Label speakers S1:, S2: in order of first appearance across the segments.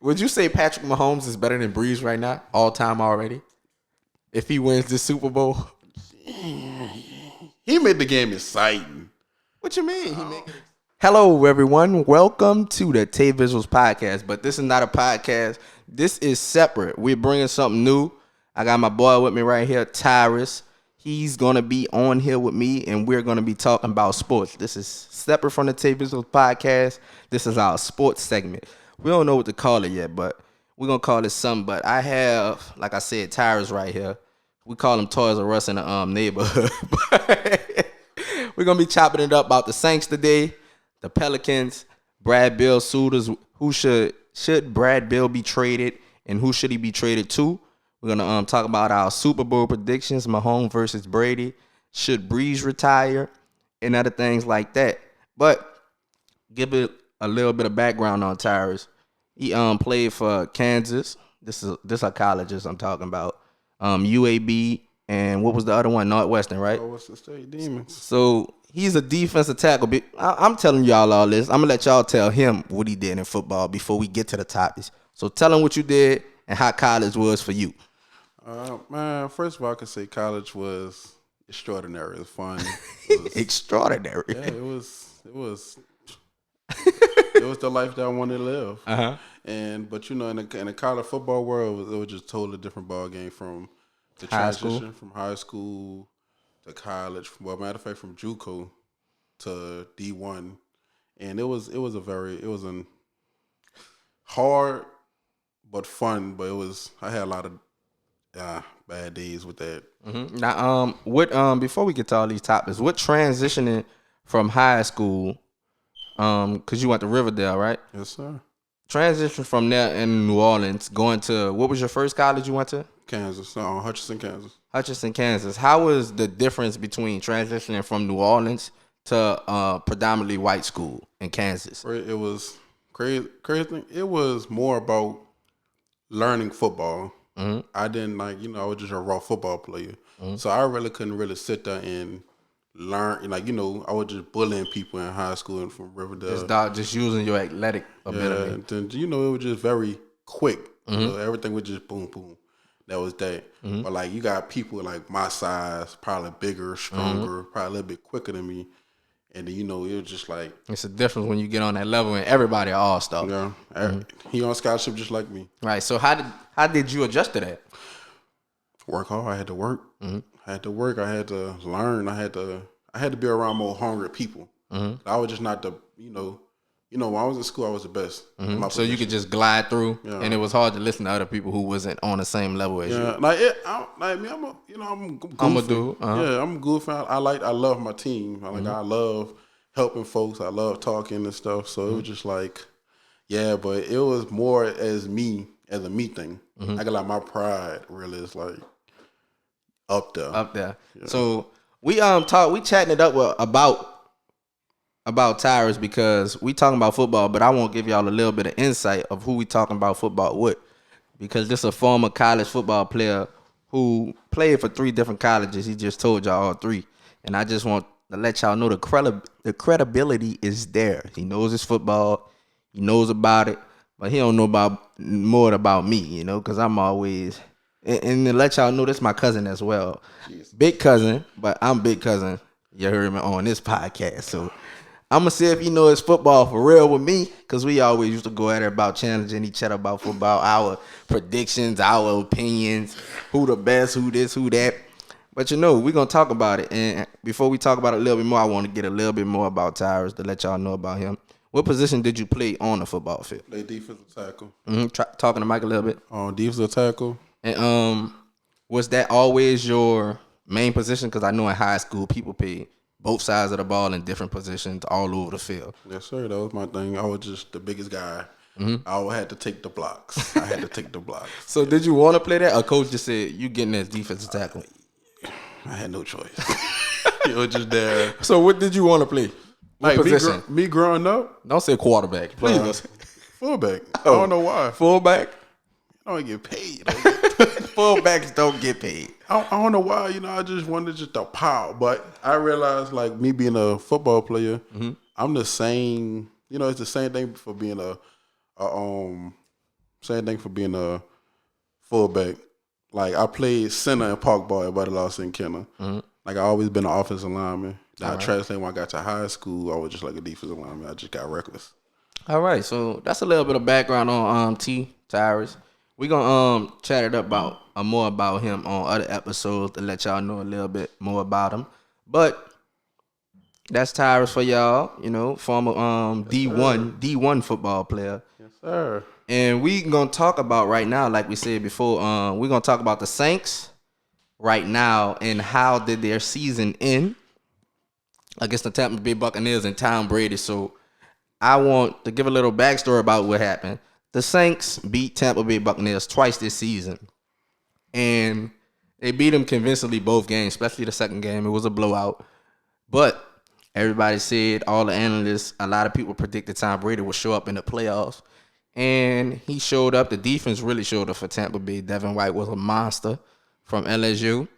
S1: Would you say Patrick Mahomes is better than Brees right now, all time already? If he wins this Super Bowl,
S2: He made the game exciting.
S1: what you mean? He make it. Hello, everyone. Welcome to the TaeVi Visuals podcast. But this is not a podcast. This is separate. We're bringing something new. I got my boy with me right here, Tyrus. He's gonna be on here with me, and we're gonna be talking about sports. This is separate from the TaeVi Visuals podcast. This is our sports segment. We don't know what to call it yet, but we're going to call it something. But I have, like I said, Tyrus right here. We call him Toys R Us in the neighborhood. We're going to be chopping it up about the Saints today, the Pelicans, Brad Beal suitors. Who should Brad Beal be traded, and who should he be traded to? We're going to talk about our Super Bowl predictions, Mahomes versus Brady. Should Brees retire? And other things like that. But give it a little bit of background on Tyrus. He played for Kansas. This are colleges I'm talking about. UAB, and what was the other one? Northwestern, right?
S2: Northwestern State Demons.
S1: So he's a defensive tackle. I'm telling y'all all this. I'm gonna let y'all tell him what he did in football before we get to the topics. So tell him what you did and how college was for you.
S2: Man, first of all, I could say college was extraordinary. It was fun. It was,
S1: Extraordinary.
S2: Yeah, it was. It was the life that I wanted to live.
S1: Uh-huh.
S2: But you know, in the college football world, it was just totally different ball game from the transition from high school to college. Well, matter of fact, from JUCO to D1, and it was a hard but fun. But I had a lot of bad days with that.
S1: Mm-hmm. Now, before we get to all these topics, what transitioning from high school? Because you went to Riverdale, right?
S2: Yes, sir.
S1: Transition from there in New Orleans, going to, what was your first college you went to?
S2: Kansas, Hutchinson, Kansas.
S1: Hutchinson, Kansas. How was the difference between transitioning from New Orleans to predominantly white school in Kansas?
S2: It was crazy. It was more about learning football.
S1: Mm-hmm.
S2: I didn't I was just a raw football player. Mm-hmm. So I really couldn't really sit there and learn. I was just bullying people in high school and from Riverdale.
S1: Just using your athletic ability.
S2: Yeah, and then, it was just very quick.
S1: Mm-hmm.
S2: Everything was just boom, boom. That was that.
S1: Mm-hmm.
S2: But you got people like my size, probably bigger, stronger, probably a little bit quicker than me. And then, it was just like,
S1: it's a difference when you get on that level and everybody all-star.
S2: Yeah, he on scholarship just like me.
S1: Right. So how did you adjust to that?
S2: Work hard. I had to work.
S1: Mm-hmm.
S2: I had to work. I had to learn. I had to be around more hungry people.
S1: Mm-hmm.
S2: I was just not when I was in school, I was the best.
S1: Mm-hmm. So you could just glide through, and it was hard to listen to other people who wasn't on the same level as you.
S2: I'm goofy.
S1: I'm a dude. Uh-huh.
S2: Yeah, I'm goofy. I love my team. I love helping folks. I love talking and stuff. So it was just but it was more as a me thing.
S1: Mm-hmm.
S2: I got my pride really is up there.
S1: Up there. Yeah. So we chatting it up about Tyrus because we talking about football, but I won't give y'all a little bit of insight of who we talking about football with, because this is a former college football player who played for 3 different colleges. He just told y'all all 3, and I just want to let y'all know the credibility is there. He knows his football, he knows about it, but he don't know more about me, because I'm always. And to let y'all know, this is my cousin as well. Jeez. Big cousin, but I'm big cousin. You heard me on this podcast. So I'm going to see if he knows football for real with me, because we always used to go at it about challenging each other about football, our predictions, our opinions, who the best, who this, who that. But we're going to talk about it. And before we talk about it a little bit more, I want to get a little bit more about Tyrus to let y'all know about him. What position did you play on the football field?
S2: Play defensive tackle.
S1: Mm-hmm. Talking to Mike a little bit.
S2: Defensive tackle.
S1: And was that always your main position? Because I know in high school people played both sides of the ball in different positions all over the field.
S2: Yes, sir. That was my thing. I was just the biggest guy.
S1: Mm-hmm.
S2: I always had to take the blocks.
S1: So did you want to play that, or coach just said you getting as defensive tackle?
S2: I had no choice. It was just there.
S1: So what did you want to play? What position?
S2: Me growing up?
S1: Don't say quarterback, please.
S2: Fullback. I don't know why.
S1: Fullback?
S2: I don't get paid.
S1: Fullbacks don't get paid.
S2: I don't know why. I just wanted just a power. But I realized, me being a football player, I'm the same. It's the same thing for being a Same thing for being a fullback. Like, I played center and park ball at Buddy Lawson Kenner. Like, I always been an offensive lineman. I translated when I got to high school. I was just like a defensive lineman. I just got reckless.
S1: All right, so that's a little bit of background on Tyrus. We gonna chat it up about more about him on other episodes to let y'all know a little bit more about him. But that's Tyrus for y'all. You know, former D1 football player.
S2: Yes, sir.
S1: And we gonna talk about right now, like we said before, we're gonna talk about the Saints right now and how did their season end against the Tampa Bay Buccaneers and Tom Brady. So I want to give a little backstory about what happened. The Saints beat Tampa Bay Buccaneers twice this season, and they beat them convincingly both games, especially the second game. It was a blowout, but everybody said, all the analysts, a lot of people predicted Tom Brady would show up in the playoffs. And he showed up. The defense really showed up for Tampa Bay. Devin White was a monster from LSU.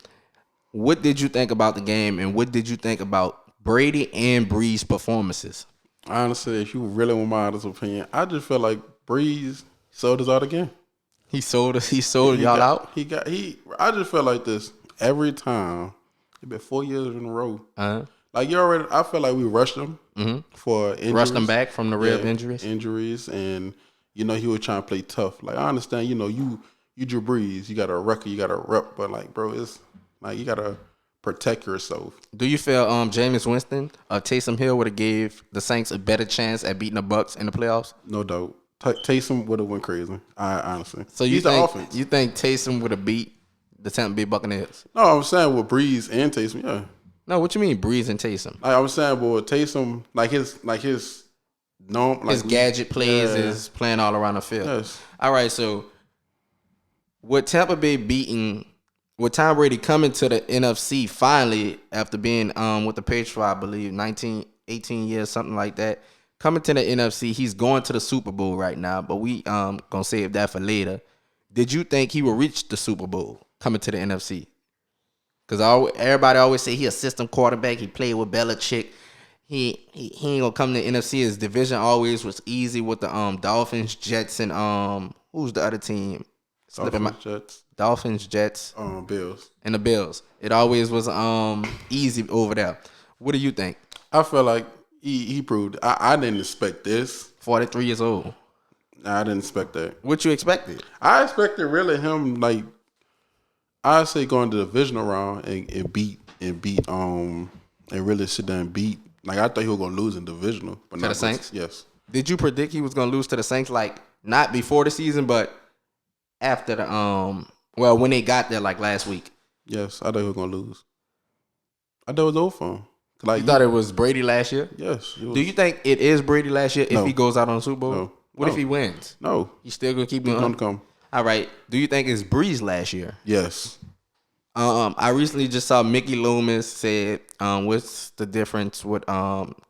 S1: What did you think about the game, and what did you think about Brady and Brees' performances?
S2: Honestly, if you really want my honest opinion, I just feel like Brees sold us out again.
S1: He sold us. He sold y'all out.
S2: I just feel like this every time. It's been 4 years in a row. Like, I feel like we rushed him for injuries.
S1: Rushed him back from the rib injuries.
S2: And he was trying to play tough. Like, I understand, you Drew Brees, you got a record, you got a rep, but like, bro, it's like you gotta protect yourself.
S1: Do you feel Jameis Winston or Taysom Hill would have gave the Saints a better chance at beating the Bucs in the playoffs?
S2: No doubt. Taysom would have went crazy. Honestly.
S1: So
S2: he's the offense.
S1: You think Taysom would have beat the Tampa Bay Buccaneers?
S2: No, I'm saying with Brees and Taysom, yeah.
S1: No, what you mean Brees and Taysom?
S2: Like, I was saying, with Taysom, his
S1: gadget plays is playing all around the field.
S2: Yes.
S1: All right, so with Tampa Bay beating, with Tom Brady coming to the NFC finally after being with the Patriots for, I believe, 18 years, something like that, coming to the NFC, he's going to the Super Bowl right now, but we gonna save that for later. Did you think he will reach the Super Bowl coming to the NFC? Because everybody always say he a system quarterback. He played with Belichick. He ain't gonna come to the NFC. His division always was easy with the Dolphins, Jets, and who's the other team? Dolphins, Jets,
S2: Bills,
S1: and the Bills. It always was easy over there. What do you think?
S2: I feel like he proved. I didn't expect this.
S1: 43 years old.
S2: I didn't expect that.
S1: What you expected?
S2: I expected really him, like, I say going to the divisional round and beat and really sit down and beat. Like, I thought he was gonna lose in divisional, but
S1: to the Saints.
S2: Yes.
S1: Did you predict he was gonna lose to the Saints? Like, not before the season, but after the when they got there, like last week.
S2: Yes, I thought he was gonna lose. I thought it was over for him. Like,
S1: you thought it was Brady last year?
S2: Yes.
S1: Do you think it is Brady last year if he goes out on the Super Bowl?
S2: No.
S1: What if he wins?
S2: No.
S1: He's still gonna keep
S2: going.
S1: going.
S2: He's gonna come.
S1: All right. Do you think it's Brees last year?
S2: Yes.
S1: I recently just saw Mickey Loomis said, what's the difference with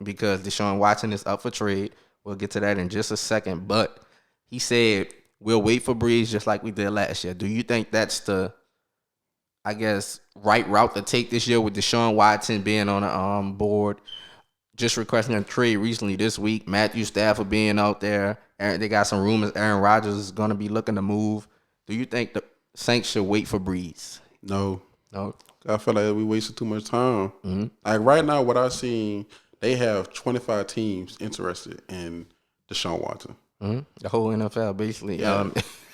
S1: because Deshaun Watson is up for trade. We'll get to that in just a second. But he said we'll wait for Brees just like we did last year. Do you think that's the, I guess, right route to take this year with Deshaun Watson being on the board, just requesting a trade recently this week, Matthew Stafford being out there, they got some rumors Aaron Rodgers is going to be looking to move. Do you think the Saints should wait for Brees?
S2: No. I feel like we wasted too much time. Mm-hmm. Like, right now, what I've seen, they have 25 teams interested in Deshaun Watson.
S1: Mm-hmm. The whole NFL, basically.
S2: Yeah.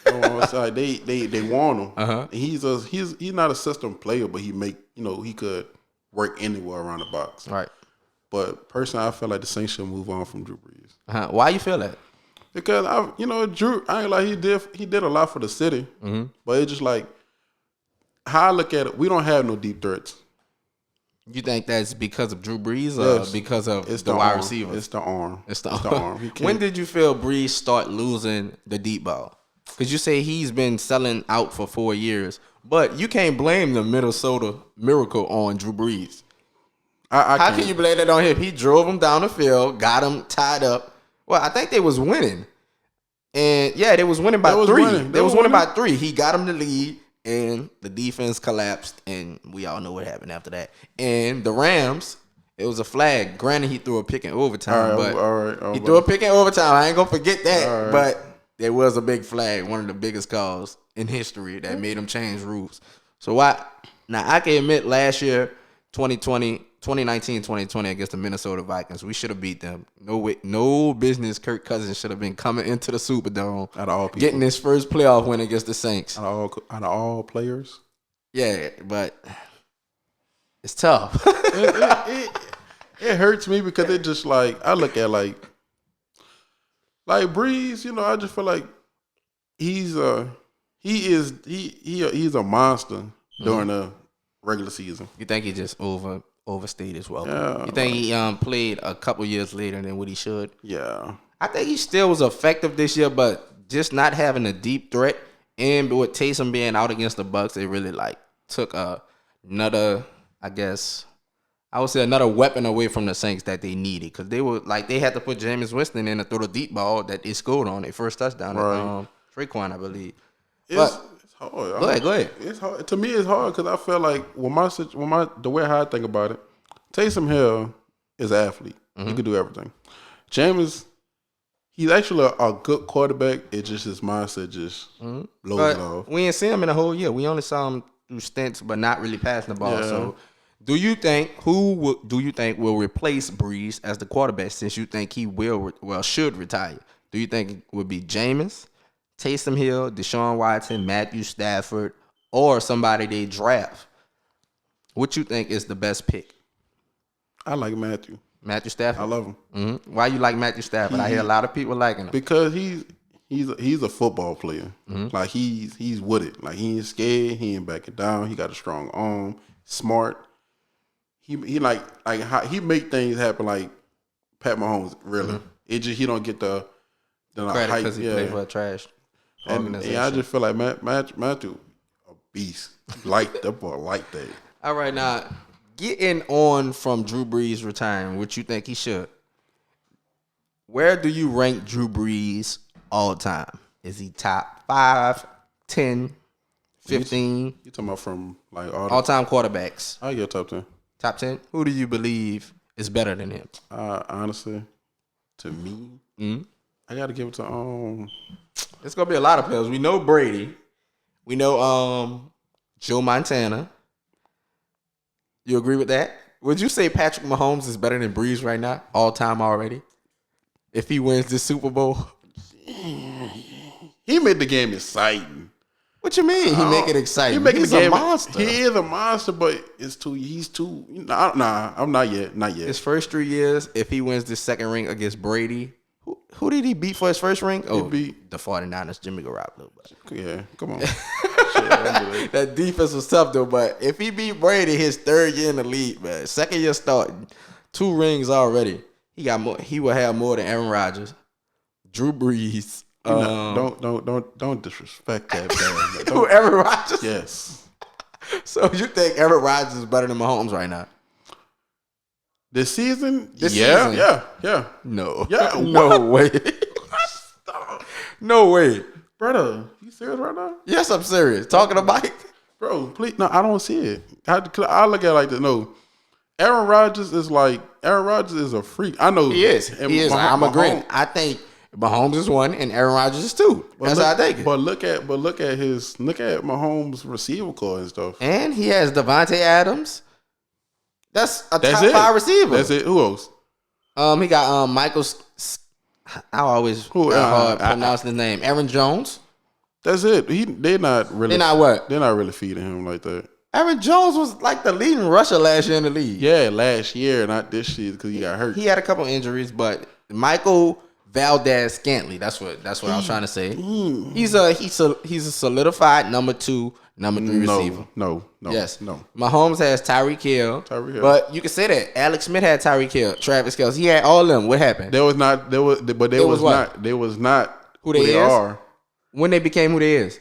S2: Like, they want him. Uh-huh. He's not a system player, but he could work anywhere around the box.
S1: Right.
S2: But personally, I feel like the Saints should move on from Drew Brees.
S1: Uh-huh. Why you feel that?
S2: Because Drew, I ain't like he did a lot for the city, but it's just like, how I look at it, we don't have no deep threats.
S1: You think that's because of Drew Brees or because of the wide receivers?
S2: It's the arm.
S1: It's the arm. When did you feel Brees start losing the deep ball? Because you say he's been selling out for 4 years, but you can't blame the Minnesota Miracle on Drew Brees. How can you blame that on him? He drove him down the field, got him tied up. Well, I think they was winning. And, yeah, they was winning by 3. They was winning by 3. He got him the lead. And the defense collapsed, and we all know what happened after that. And the Rams, it was a flag. Granted, he threw a pick in overtime, but he threw a pick in overtime. I ain't gonna forget that. But there was a big flag, one of the biggest calls in history that made them change rules. So why? Now, I can admit last year, 2019, 2020 against the Minnesota Vikings, we should have beat them. No business Kirk Cousins should have been coming into the Superdome,
S2: out of all people,
S1: getting his first playoff win against the Saints.
S2: Out of all players.
S1: Yeah, but it's tough.
S2: It hurts me because it just like I look at like Brees. You know, I just feel like he's a monster during the regular season.
S1: You think he just overstayed his welcome?
S2: Yeah,
S1: you think he played a couple years later than what he should?
S2: Yeah,
S1: I think he still was effective this year, but just not having a deep threat, and with Taysom being out against the Bucs, it really like took another, I guess, I would say another weapon away from the Saints that they needed, because they had to put Jameis Winston in to throw the deep ball that they scored on their first touchdown.
S2: Right.
S1: Traquan, I believe.
S2: It's hard.
S1: Go ahead.
S2: It's hard. To me, it's hard because I feel like the way how I think about it, Taysom Hill is an athlete. He can do everything. Jameis, he's actually a good quarterback. It's just his mindset just blows it off.
S1: We ain't seen him in a whole year. We only saw him through stints, but not really passing the ball.
S2: Yeah.
S1: So, do you think will replace Brees as the quarterback? Since you think he should retire, do you think it would be Jameis, Taysom Hill, Deshaun Watson, Matthew Stafford, or somebody they draft? What you think is the best pick?
S2: I like Matthew.
S1: Matthew Stafford.
S2: I love him.
S1: Mm-hmm. Why you like Matthew Stafford? I hear a lot of people liking him
S2: because he's a football player. Like he's with it. Like he ain't scared. He ain't backing down. He got a strong arm. Smart. He he make things happen like Pat Mahomes. Really, it just he don't get the
S1: credit because he played for a trash organization.
S2: And I just feel like Matthew a beast. Like that boy, like that.
S1: All right, now getting on from Drew Brees retiring, which you think he should. Where do you rank Drew Brees all time? Is he top 5, 10, 15?
S2: You talking about from like
S1: all time quarterbacks?
S2: I get top 10.
S1: Top 10? Who do you believe is better than him?
S2: Honestly, to me, I got to give it to
S1: It's gonna be a lot of players. We know Brady. We know Joe Montana. You agree with that? Would you say Patrick Mahomes is better than Brees right now, all time already? If he wins this Super Bowl,
S2: he made the game exciting.
S1: What you mean? He make it exciting.
S2: He's
S1: a monster.
S2: He is a monster, but he's too. Nah, I'm not yet. Not yet.
S1: His first 3 years, if he wins this second ring against Brady, who did he beat for his first ring? Oh, he beat the 49ers, Jimmy Garoppolo.
S2: Yeah, come on.
S1: That defense was tough though, but if he beat Brady his third year in the league, man, second year starting, 2 rings already. He got more. He will have more than Aaron Rodgers, Drew Brees.
S2: Don't disrespect that man.
S1: Aaron Rodgers.
S2: Yes.
S1: So you think Aaron Rodgers is better than Mahomes right now?
S2: This season?
S1: Yeah. No.
S2: Yeah.
S1: No way. No way.
S2: Brother, you serious right now?
S1: Yes, I'm serious. Talking to Mike?
S2: Bro, please. No, I don't see it. I look at it like this. No. Aaron Rodgers is a freak. I know
S1: he is. I'm agreeing. I think Mahomes is 1 and Aaron Rodgers is 2. That's how I think it.
S2: But look at Mahomes' receiver core and stuff.
S1: And he has Devontae Adams. That's top 5 receiver.
S2: That's it. Who else?
S1: He got Michael. I always pronounce his name. Aaron Jones.
S2: That's it. They're not
S1: what?
S2: They're not really feeding him like that.
S1: Aaron Jones was like the leading rusher last year in the league.
S2: Yeah, last year, not this year because he got hurt.
S1: He had a couple injuries, but Michael Valdez-Scantling. That's what I was trying to say. He's a solidified number 2, number 3 receiver.
S2: No.
S1: Yes. No. Mahomes has Tyreek Hill. But you can say that. Alex Smith had Tyreek Hill, Travis Kelce. He had all of them. What happened?
S2: They was not who they are.
S1: When they became who they is.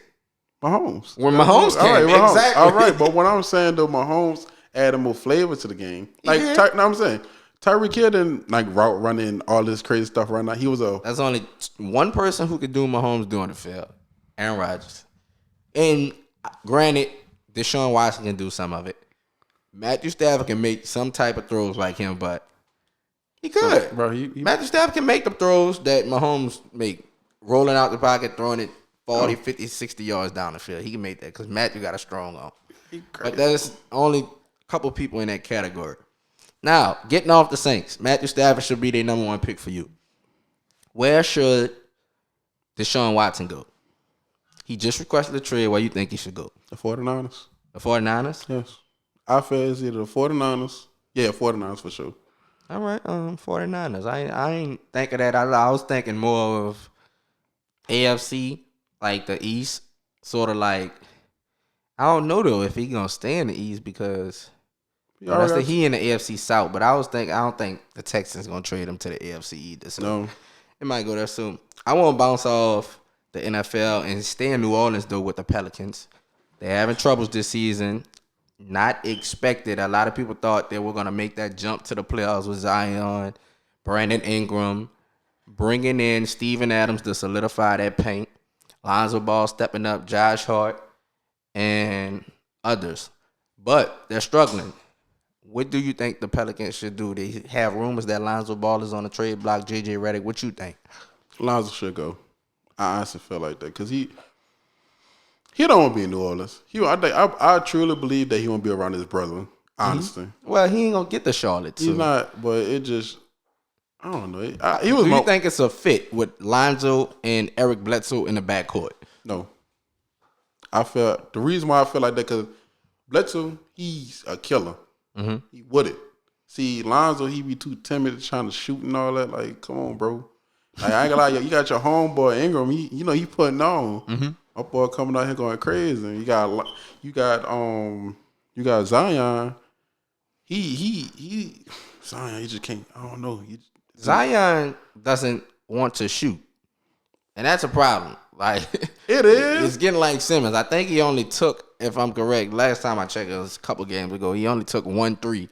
S2: Mahomes.
S1: When Mahomes came.
S2: Mahomes.
S1: Exactly.
S2: All right. But what I'm saying though, Mahomes added more flavor to the game. Like I'm saying. Tyreek Hill didn't like route running all this crazy stuff right now. He was
S1: That's only one person who could do Mahomes doing the field. Aaron Rodgers. And granted, Deshaun Watson can do some of it. Matthew Stafford can make some type of throws like him, but he could.
S2: Bro,
S1: Matthew Stafford can make the throws that Mahomes make. rolling out the pocket, throwing it 40, 50, 60 yards down the field. He can make that because Matthew got a strong arm. But there's only a couple people in that category. Now, getting off the Saints, Matthew Stafford should be their number one pick for you. Where should Deshaun Watson go? He just requested a trade. Where you think he should go?
S2: The 49ers.
S1: The 49ers?
S2: Yes. I feel it's either the 49ers. Yeah, 49ers for sure.
S1: All right, 49ers. I ain't thinking that. I was thinking more of AFC, like the East. Sort of like, I don't know, though, if he going to stay in the East because he in the AFC South. But I don't think the Texans going to trade him to the AFC either. So
S2: no.
S1: It might go there soon. I want to bounce off the NFL and stay in New Orleans, though, with the Pelicans. They're having troubles this season. Not expected. A lot of people thought they were going to make that jump to the playoffs with Zion, Brandon Ingram, bringing in Steven Adams to solidify that paint, Lonzo Ball stepping up, Josh Hart, and others. But they're struggling. What do you think the Pelicans should do? They have rumors that Lonzo Ball is on the trade block, JJ Redick. What you think?
S2: Lonzo should go. I honestly feel like that because he don't want to be in New Orleans. I truly believe that he won't be around his brother, honestly.
S1: Mm-hmm. Well, he ain't going to get to Charlotte.
S2: He's not, but it just, I don't know.
S1: Do you think it's a fit with Lonzo and Eric Bledsoe in the backcourt?
S2: No. The reason why I feel like that, because Bledsoe, he's a killer.
S1: Mm-hmm.
S2: He would it. See, Lonzo, he be too timid trying to shoot and all that. Like, come on, bro. Like, I ain't gonna lie, you got your homeboy Ingram. He putting on.
S1: Mm-hmm.
S2: My boy coming out here going crazy. You got Zion. Zion. He just can't. I don't know.
S1: Zion doesn't want to shoot, and that's a problem. Like
S2: it is.
S1: It's getting like Simmons. I think he only took, if I'm correct, last time I checked, it was a couple games ago. He only took 1 3.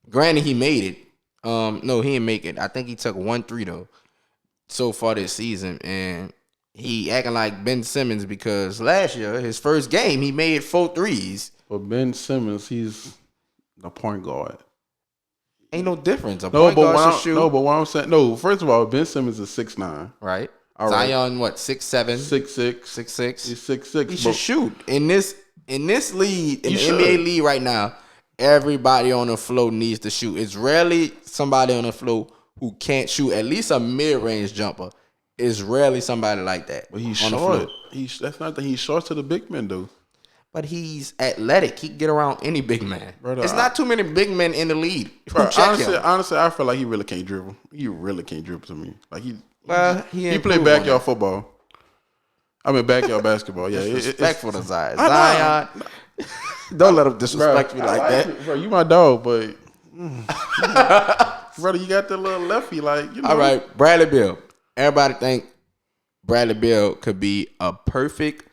S1: Granted, he made it. No, he didn't make it. I think he took 1 3 though so far this season, and he acting like Ben Simmons because last year, his first game, he made 4 threes.
S2: But Ben Simmons, he's the point guard.
S1: Ain't no difference. Point guard should shoot.
S2: No, but what I'm saying, no, first of all, Ben Simmons is 6'9".
S1: Right.
S2: All
S1: Zion,
S2: right.
S1: What, 6'7"?
S2: 6'6".
S1: 6'6".
S2: He's 6'6".
S1: He should shoot. In this league, in the NBA league right now, everybody on the floor needs to shoot. It's rarely somebody on the floor who can't shoot at least a mid-range jumper. It's rarely somebody like that.
S2: But he's short. That's not that he's short to the big men, though.
S1: But he's athletic. He can get around any big man.
S2: Brother,
S1: it's not too many big men in the league.
S2: Bro, honestly, I feel like he really can't dribble. He really can't dribble to me. Like he played backyard football. I mean backyard basketball. Yeah,
S1: disrespectful to Zion. Zion, don't let him disrespect me like that.
S2: Bro, you my dog, but brother, you got that little lefty, like you know.
S1: All right, Bradley Beal. Everybody think Bradley Beal could be a perfect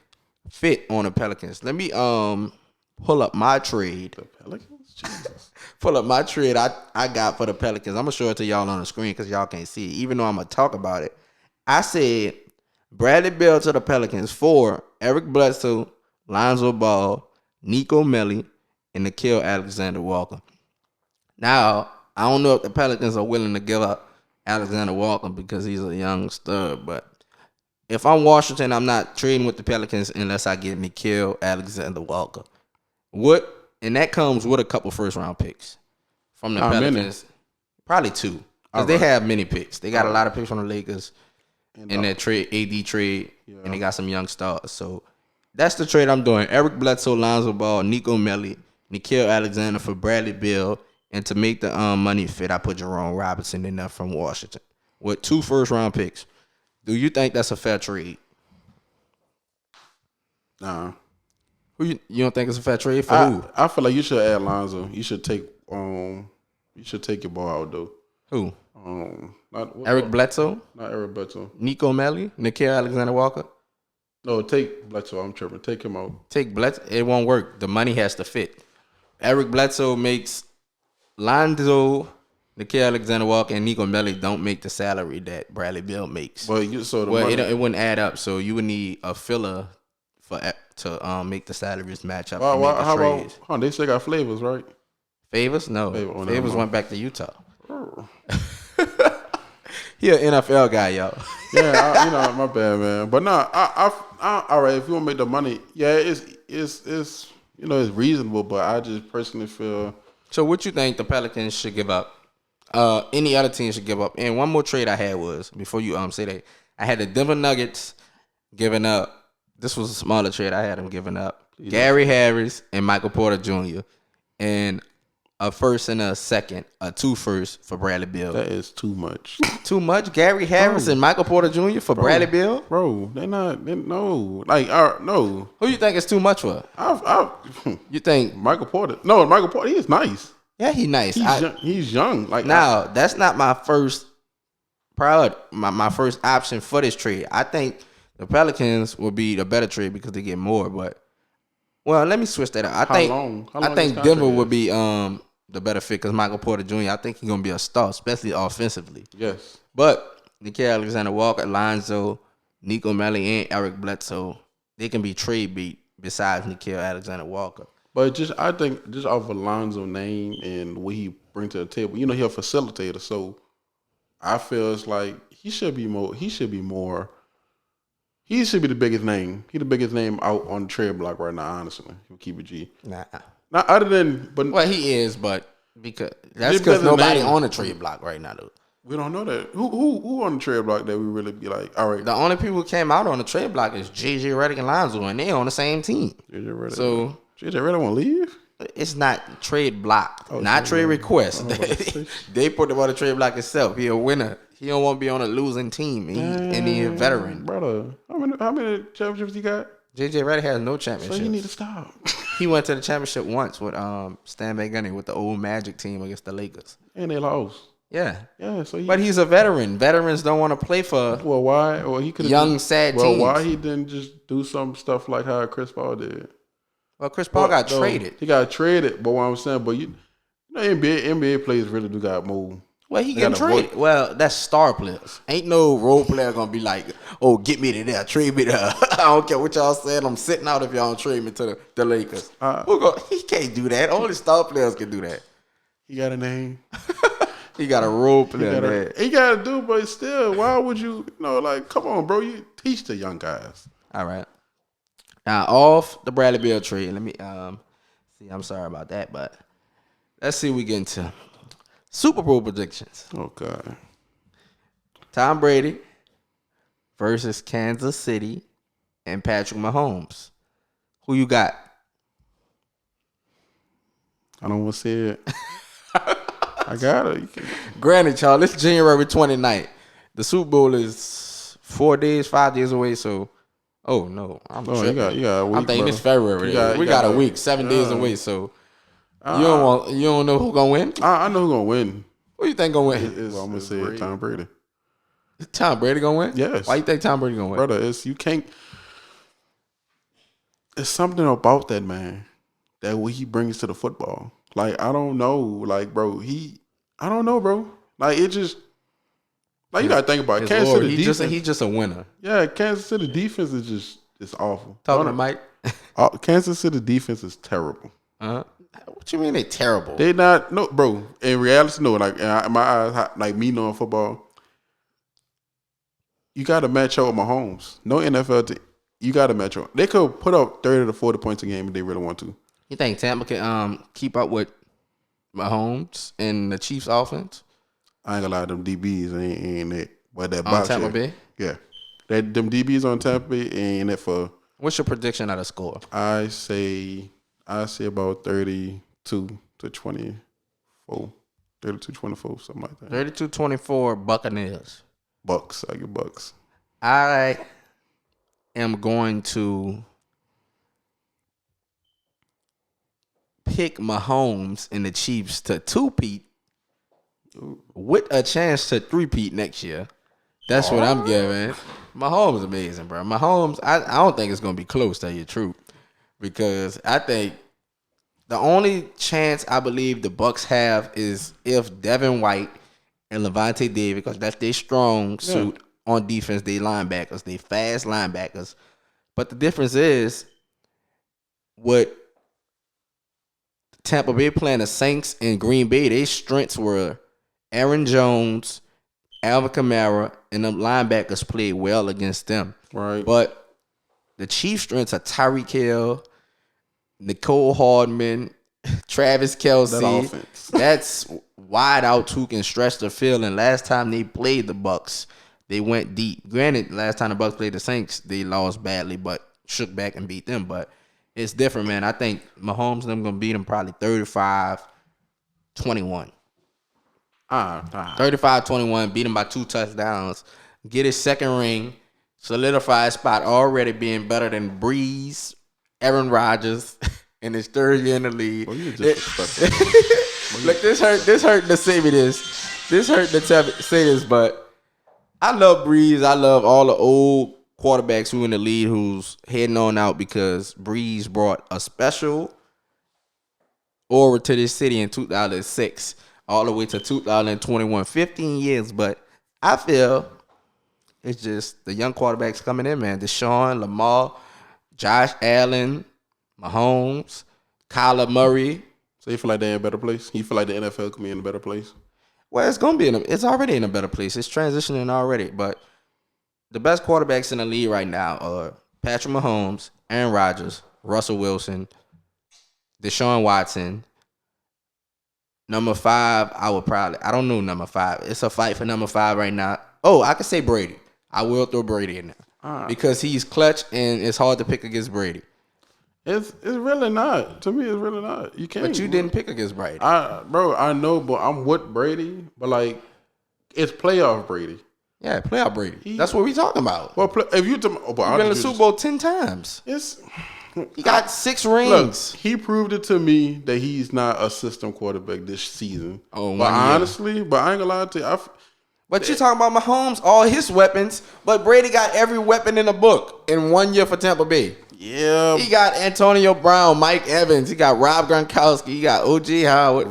S1: fit on the Pelicans. Let me pull up my trade.
S2: The Pelicans? Jesus.
S1: Pull up my trade I got for the Pelicans. I'm going to show it to y'all on the screen because y'all can't see it. Even though I'm going to talk about it. I said Bradley Beal to the Pelicans for Eric Bledsoe, Lonzo Ball, Nico Melli, and Nickeil Alexander-Walker. Now, I don't know if the Pelicans are willing to give up Alexander-Walker because he's a young stud, but if I'm Washington, I'm not trading with the Pelicans unless I get Nickeil Alexander-Walker. And that comes with a couple first-round picks from the Pelicans. Many? Probably 2. Because they have many picks. They got a lot of picks from the Lakers in that trade, AD trade, and they got some young stars. So that's the trade I'm doing. Eric Bledsoe, Lonzo Ball, Nico Melli, Nickeil Alexander for Bradley Beal. And to make the money fit, I put Jerome Robinson in there from Washington with 2 first-round picks. Do you think that's a fair trade?
S2: Nah.
S1: You don't think it's a fair trade for who?
S2: I feel like you should add Lonzo. You should take your ball out though.
S1: Who?
S2: Eric
S1: Bledsoe?
S2: Not Eric Bledsoe.
S1: Nico Melli? Nickeil Alexander-Walker?
S2: No, take Bledsoe. I'm tripping. Take him out.
S1: Take Bledsoe. It won't work. The money has to fit. Eric Bledsoe makes Lonzo, Nickeil Alexander-Walker, and Nico Melli don't make the salary that Bradley Beal makes.
S2: Well,
S1: it wouldn't add up. So you would need a filler to make the salaries match up. How
S2: about they still got Flavors, right?
S1: Favors? No. Favors went back to Utah. He an NFL guy, yo.
S2: Yeah, my bad, man. But no, I all right. If you want to make the money, yeah, it's it's reasonable. But I just personally feel.
S1: So what you think the Pelicans should give up? Any other team should give up. And one more trade I had was before you say that, I had the Denver Nuggets giving up. This was a smaller trade. I had them giving up Gary Harris and Michael Porter Jr. and a first and a second, 2 firsts for Bradley Beal.
S2: That is too much.
S1: Too much? Gary Harris and Michael Porter Jr. for Bradley Beal?
S2: Bro, no. No.
S1: Who you think is too much for? You think
S2: Michael Porter? No, Michael Porter, he is nice.
S1: Yeah, he's nice.
S2: He's young. Like
S1: now, that's not my first priority, my first option for this trade. I think the Pelicans will be the better trade because they get more, but well, let me switch that up. I think Denver would be the better fit because Michael Porter Jr., I think he's going to be a star, especially offensively.
S2: Yes.
S1: But Nickeil Alexander-Walker, Lonzo, Nico Melli, and Eric Bledsoe, they can be trade beat besides Nickeil Alexander-Walker.
S2: But I think just off Alonzo's name and what he brings to the table, he's a facilitator. So I feel it's like he should be the biggest name. He's the biggest name out on the trade block right now, honestly. He'll keep it G.
S1: Nah.
S2: Not other than, but
S1: well, he is, but because nobody on the trade block right now, though.
S2: We don't know that. Who on the trade block that we really be like, all right.
S1: The only people who came out on the trade block is JJ Redick and Lonzo, and they on the same team.
S2: JJ Redick.
S1: So
S2: JJ Redick want to leave?
S1: It's not trade block, not trade request. They put him on the trade block itself. He a winner. He don't want to be on a losing team. And he a veteran.
S2: Brother, how many championships he got?
S1: JJ Redick has no championship.
S2: So you need to stop.
S1: He went to the championship once with Stan Van Gundy with the old Magic team against the Lakers.
S2: And they lost.
S1: Yeah.
S2: Yeah. So
S1: but he's a veteran. Veterans don't want to play for
S2: why? Well, he could
S1: young, sad teams.
S2: Why he didn't just do some stuff like how Chris Paul did?
S1: Well, Chris Paul got traded.
S2: He got traded, but what I'm saying, but NBA players really do got move.
S1: Well, he getting traded. Well, that's star players. Ain't no role player gonna be like, oh, get me to there, trade me there. I don't care what y'all saying. I'm sitting out if y'all don't trade me to the Lakers. He can't do that. Only star players can do that.
S2: He got a name.
S1: He got a role player.
S2: He got to do, but still, why would you? Come on, bro. You teach the young guys.
S1: All right. Now, off the Bradley Beal trade, let me see. I'm sorry about that, but let's see what we get into. Super Bowl predictions.
S2: Oh, God.
S1: Tom Brady versus Kansas City and Patrick Mahomes. Who you got?
S2: I don't want to say it. I got it.
S1: Granted, y'all, it's January 29th. The Super Bowl is 5 days away, so... Oh, no.
S2: You got a week,
S1: I'm thinking it's February. We got a week, 7 days away, so... You don't know who's gonna win?
S2: I know who's gonna win.
S1: Who you think gonna win?
S2: I'm gonna say Brady. Tom Brady.
S1: Tom Brady gonna win?
S2: Yes.
S1: Why you think Tom Brady gonna win?
S2: Brother, you can't. It's something about that man that what he brings to the football. Like I don't know, like bro, I don't know, bro. Like it just. Like you gotta think about it. Kansas City defense.
S1: He's just a winner.
S2: Yeah, Kansas City defense is it's awful.
S1: Talking to Mike.
S2: Kansas City defense is terrible.
S1: What you mean they terrible?
S2: They not no, bro. In reality, no. Like in my eyes, like me knowing football, you got to match up with Mahomes. No NFL team. You got to match up. They could put up 30 to 40 points a game if they really want to.
S1: You think Tampa can keep up with Mahomes and the Chiefs' offense?
S2: I ain't gonna lie, them DBs ain't it. What that box
S1: Tampa Bay?
S2: Yeah, them DBs on Tampa Bay ain't it for.
S1: What's your prediction of the score?
S2: I say about 32 to 24. 32-24, something like that.
S1: 32-24 Buccaneers.
S2: Bucks. I get Bucks.
S1: I am going to pick Mahomes and the Chiefs to two-peat with a chance to three-peat next year. That's what I'm giving. Mahomes is amazing, bro. Mahomes, I don't think it's going to be close, to tell you the truth. Because I think the only chance I believe the Bucks have is if Devin White and Levante David, because that's their strong suit on defense, they linebackers, they fast linebackers. But the difference is what Tampa Bay playing the Saints and Green Bay, their strengths were Aaron Jones, Alvin Kamara, and them linebackers played well against them.
S2: Right.
S1: But the Chiefs' strengths are Tyreek Hill, Nicole Hardman, Travis Kelce.
S2: That offense.
S1: That's wide out who can stretch the field. And last time they played the Bucs, they went deep. Granted, last time the Bucs played the Saints, they lost badly, but shook back and beat them. But it's different, man. I think Mahomes and them going to beat them probably 35-21. 35-21, beat him by 2 touchdowns. Get his second ring. Solidify his spot already being better than Brees, Aaron Rodgers, in his third year in the league.
S2: Well, you disrespectful.
S1: Look, this hurt to say me this. This hurt to say this, but I love Brees. I love all the old quarterbacks who in the league who's heading on out because Brees brought a special aura to this city in 2006 all the way to 2021. 15 years, but I feel it's just the young quarterbacks coming in, man. DeShaun, Lamar, Josh Allen, Mahomes, Kyler Murray.
S2: So you feel like they're in a better place? You feel like the NFL could be in a better place?
S1: Well, it's it's already in a better place. It's transitioning already. But the best quarterbacks in the league right now are Patrick Mahomes, Aaron Rodgers, Russell Wilson, Deshaun Watson. Number 5, I don't know number 5. It's a fight for number 5 right now. Oh, I could say Brady. I will throw Brady in there. Because he's clutch and it's hard to pick against Brady.
S2: It's really not. To me, it's really not. You can't.
S1: But you didn't pick against Brady.
S2: I know, but I'm with Brady. But, like, it's playoff Brady.
S1: Yeah, playoff Brady. That's what we talking about.
S2: Well, if you been
S1: in the Super Bowl 10 times. He got 6 rings.
S2: Look, he proved it to me that he's not a system quarterback this season.
S1: Oh,
S2: but honestly, but I ain't gonna lie to you.
S1: But you're talking about Mahomes, all his weapons, but Brady got every weapon in the book in 1 year for Tampa Bay.
S2: Yeah.
S1: He got Antonio Brown, Mike Evans. He got Rob Gronkowski. He got O.J. Howard.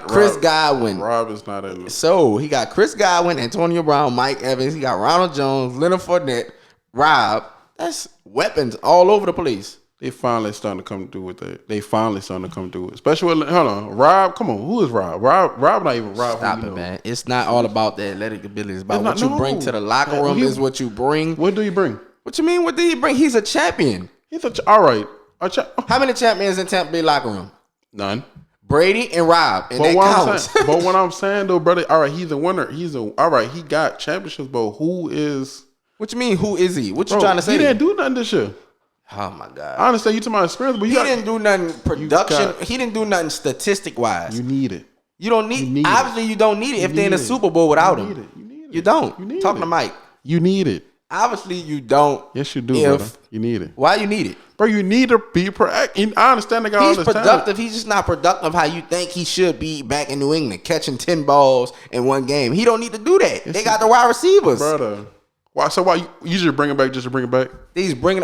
S1: Chris Godwin.
S2: Rob is not in it.
S1: So he got Chris Godwin, Antonio Brown, Mike Evans. He got Ronald Jones, Leonard Fournette, Rob. That's weapons all over the place.
S2: They finally starting to come through with it. Especially with, hold on, Rob. Come on, who is Rob? Rob not even Rob.
S1: Stop it, man. It's not all about the athletic ability. It's about what you bring to the locker room. Is what you bring.
S2: What do you bring?
S1: What you mean? What did he bring? He's a champion.
S2: All right.
S1: How many champions in Tampa Bay locker room?
S2: None.
S1: Brady and Rob. And
S2: but what I'm saying though, brother. All right, he's a winner. All right. He got championships, but who is?
S1: What you mean? Who is he? What you trying to say?
S2: He didn't do nothing this year.
S1: Oh my God!
S2: I understand you talking about experience, but
S1: he didn't do nothing production. He didn't do nothing statistic wise.
S2: You need it.
S1: You don't need. Obviously, you don't need it if they're in the Super Bowl without him. You don't. Talking to Mike.
S2: You need it.
S1: Obviously, you don't.
S2: Yes, you do, brother. You need it.
S1: Why you need it?
S2: Bro, you need to be proactive. I understand the guy.
S1: He's productive. He's just not productive how you think he should be back in New England, catching 10 balls in one game. He don't need to do that. They got the wide receivers.
S2: Brother. Why you just bring it back just to bring it back?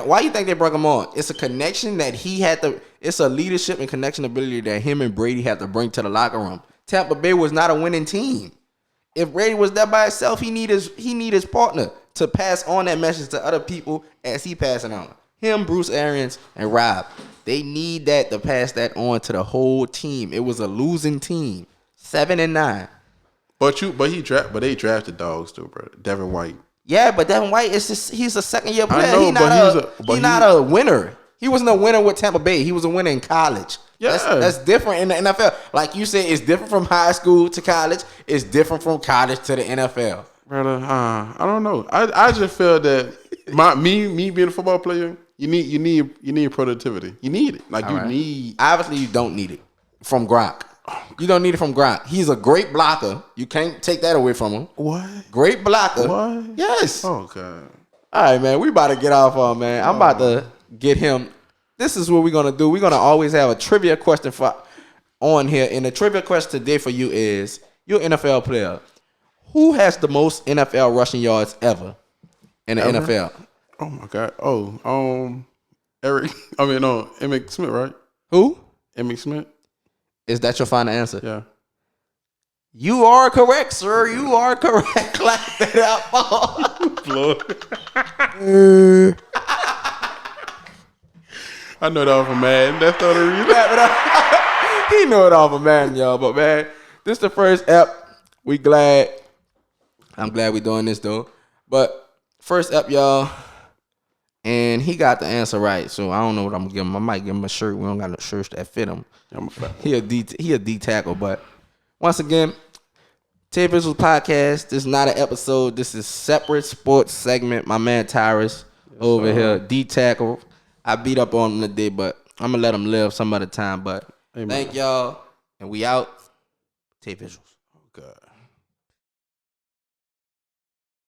S1: Why you think they brought him on? It's a connection that he had to. It's a leadership and connection ability that him and Brady had to bring to the locker room. Tampa Bay was not a winning team. If Brady was there by himself, he need his partner to pass on that message to other people as he passing on. Him, Bruce Arians, and Rob. They need that to pass that on to the whole team. It was a losing team, 7-9.
S2: But they drafted dogs too, bro. Devin White.
S1: Yeah, but Devin White he's a second-year player.
S2: I know,
S1: he's not a winner. He wasn't a winner with Tampa Bay. He was a winner in college. Yeah. That's different in the NFL. Like you said, it's different from high school to college. It's different from college to the NFL.
S2: Brother, I don't know. I just feel that me being a football player, you need productivity. You need it.
S1: Obviously you don't need it from Gronk. You don't need it from Gronk. He's a great blocker. You can't take that away from him.
S2: What?
S1: Great blocker.
S2: What?
S1: Yes.
S2: Oh, God.
S1: All right, man. We about to get off on, man. I'm about to get him. This is what we're going to do. We're going to always have a trivia question on here. And the trivia question today for you is, you're an NFL player. Who has the most NFL rushing yards ever in the NFL?
S2: Oh, my God. Emmitt Smith, right?
S1: Who?
S2: Emmitt Smith.
S1: Is that your final answer?
S2: Yeah.
S1: You are correct, sir. You are correct. Clap that up.
S2: I know that off a man. That's the only reason.
S1: He know it off a man, y'all. But, man, this is the first ep. We glad I'm glad we're doing this though. But first up, y'all, and he got the answer right. So I don't know what I'm gonna give him. I might give him a shirt. We don't got no shirts that fit him. He a D tackle. But once again, TaeVi uals podcast. This is not an episode. This is separate sports segment. My man Tyrus over here, D tackle. I beat up on him today, but I'm gonna let him live some other time. But thank y'all, and we out. TaeVi uals.
S2: Oh God.